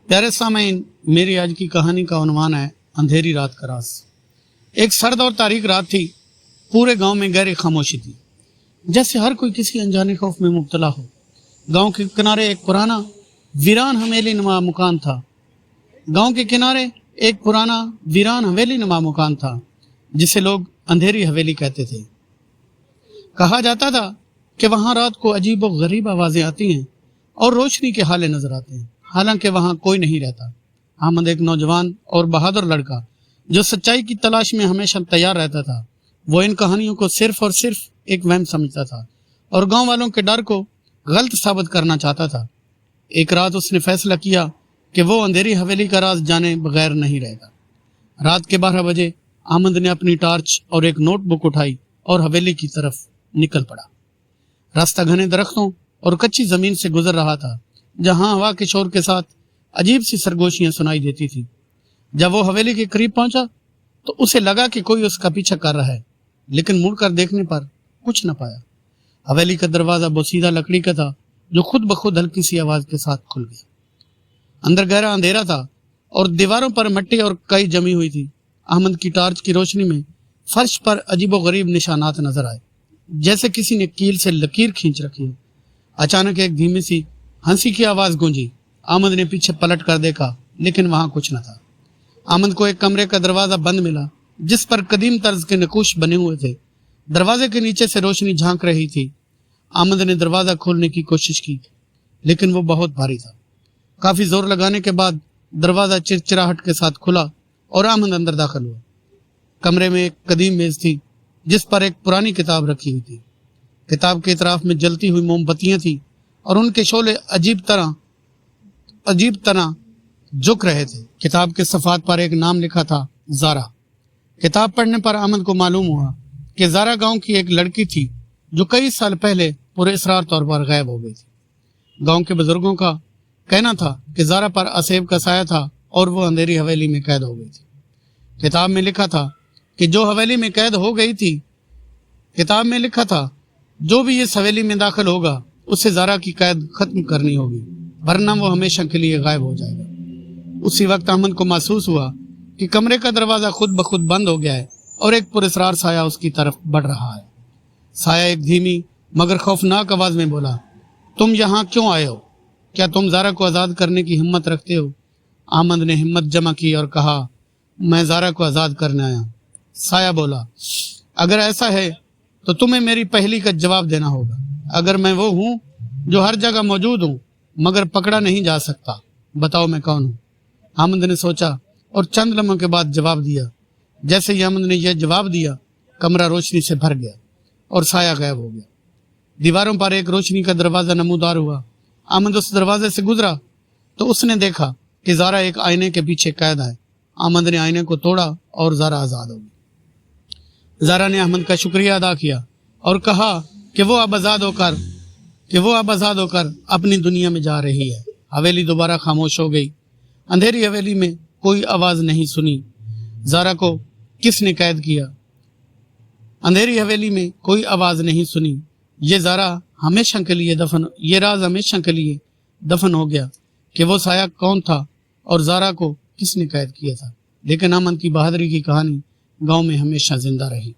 प्यारे सामीन, मेरी आज की कहानी का उन्वान है अंधेरी रात का राज। एक सर्द और तारीख रात थी। पूरे गांव में गहरी खामोशी थी, जैसे हर कोई किसी अनजाने खौफ में मुब्तला हो। गांव के किनारे एक पुराना वीरान हवेली नुमा मकान था। गांव के किनारे एक पुराना वीरान हवेली नुमा मकान था, जिसे लोग अंधेरी हवेली कहते थे। कहा जाता था कि वहां रात को अजीब और गरीब आवाजें आती हैं और रोशनी के हाले नजर आते हैं, हालांकि वहां कोई नहीं रहता। अहमद एक नौजवान और बहादुर लड़का जो सच्चाई की तलाश में हमेशा तैयार रहता था। वो इन कहानियों को सिर्फ और सिर्फ एक वहम समझता था और गांव वालों के डर को गलत साबित करना चाहता था। एक रात उसने फैसला किया कि वो अंधेरी हवेली का राज जाने बगैर नहीं रहेगा। रात के 12 बजे अहमद ने अपनी टार्च और एक नोटबुक उठाई और हवेली की तरफ निकल पड़ा। रास्ता घने दरख्तों और कच्ची जमीन से गुजर रहा था, जहां हवा के शोर के साथ अजीब सी सरगोशियां सुनाई देती थी। जब वो हवेली के करीब पहुंचा तो उसे लगा कि कोई उसका पीछा कर रहा है, लेकिन मुड़कर देखने पर कुछ न पाया। हवेली का दरवाजा बोसीदा लकड़ी का था, जो खुद ब खुद हल्की सी आवाज के साथ खुल गया। अंदर गहरा अंधेरा था और दीवारों पर मिट्टी और कई जमी हुई थी। अहमद की टार्च की रोशनी में फर्श पर अजीबोगरीब निशानात नजर आए, जैसे किसी ने कील से लकीर खींच रखी हो। अचानक एक धीमी सी हंसी की आवाज गूंजी। अहमद ने पीछे पलट कर देखा, लेकिन वहां कुछ न था। अहमद को एक कमरे का दरवाजा बंद मिला, जिस पर कदीम तर्ज के नकूश बने हुए थे। दरवाजे के नीचे से रोशनी झांक रही थी। अहमद ने दरवाजा खोलने की कोशिश की, लेकिन वो बहुत भारी था। काफी जोर लगाने के बाद दरवाजा चिरचिराहट के साथ खुला और अहमद अंदर दाखिल हुआ। कमरे में एक कदीम मेज थी, जिस पर एक पुरानी किताब रखी हुई थी। किताब के इतराफ में जलती हुई मोमबत्तियां थी और उनके शोले अजीब तरह झुक रहे थे। किताब के सफ़ात पर एक नाम लिखा था, ज़ारा। किताब पढ़ने पर अहमद को मालूम हुआ कि ज़ारा गांव की एक लड़की थी, जो कई साल पहले पूरे इसरार तौर पर गायब हो गई थी। गांव के बुजुर्गों का कहना था कि ज़ारा पर असेब का साया था और वो अंधेरी हवेली में कैद हो गई थी। किताब में लिखा था कि जो हवेली में कैद हो गई थी, किताब में लिखा था जो भी इस हवेली में दाखिल होगा उसे ज़ारा की कैद खत्म करनी होगी, वरना वो हमेशा के लिए गायब हो जाएगा। उसी वक्त अहमद को महसूस हुआ कि कमरे का दरवाजा खुद ब खुद बंद हो गया है और एक पुरस्रार साया उसकी तरफ बढ़ रहा है। साया एक धीमी मगर खौफनाक आवाज में बोला, तुम यहाँ क्यों आए हो? क्या तुम ज़ारा को आज़ाद करने की हिम्मत रखते हो? अहमद ने हिम्मत जमा की और कहा, मैं ज़ारा को आज़ाद करने आया। साया बोला, अगर ऐसा है तो तुम्हें मेरी पहेली का जवाब देना होगा। अगर मैं वो हूँ जो हर जगह मौजूद हूँ मगर पकड़ा नहीं जा सकता, बताओ मैं कौन हूँ? अहमद ने सोचा और चंद लम्हों के बाद जवाब दिया। जैसे ही अहमद ने यह जवाब दिया, कमरा रोशनी से भर गया और साया गायब हो गया। दीवारों पर एक रोशनी का दरवाजा नमूदार हुआ। अहमद उस दरवाजे से गुजरा तो उसने देखा कि ज़ारा एक आईने के पीछे कैद है। अहमद ने आईने को तोड़ा और ज़ारा आज़ाद हो गई। ज़ारा ने अहमद का शुक्रिया अदा किया और कहा कि वो अब आज़ाद होकर अपनी दुनिया में जा रही है। हवेली दोबारा खामोश हो गई। अंधेरी हवेली में कोई आवाज नहीं सुनी। ज़ारा को किसने कैद किया? अंधेरी हवेली में कोई आवाज नहीं सुनी। ये ज़ारा हमेशा के लिए दफन हो गया कि वो साया कौन था और ज़ारा को किसने कैद किया था। लेकिन अहमद की बहादुरी की कहानी गांव में हमेशा जिंदा रही।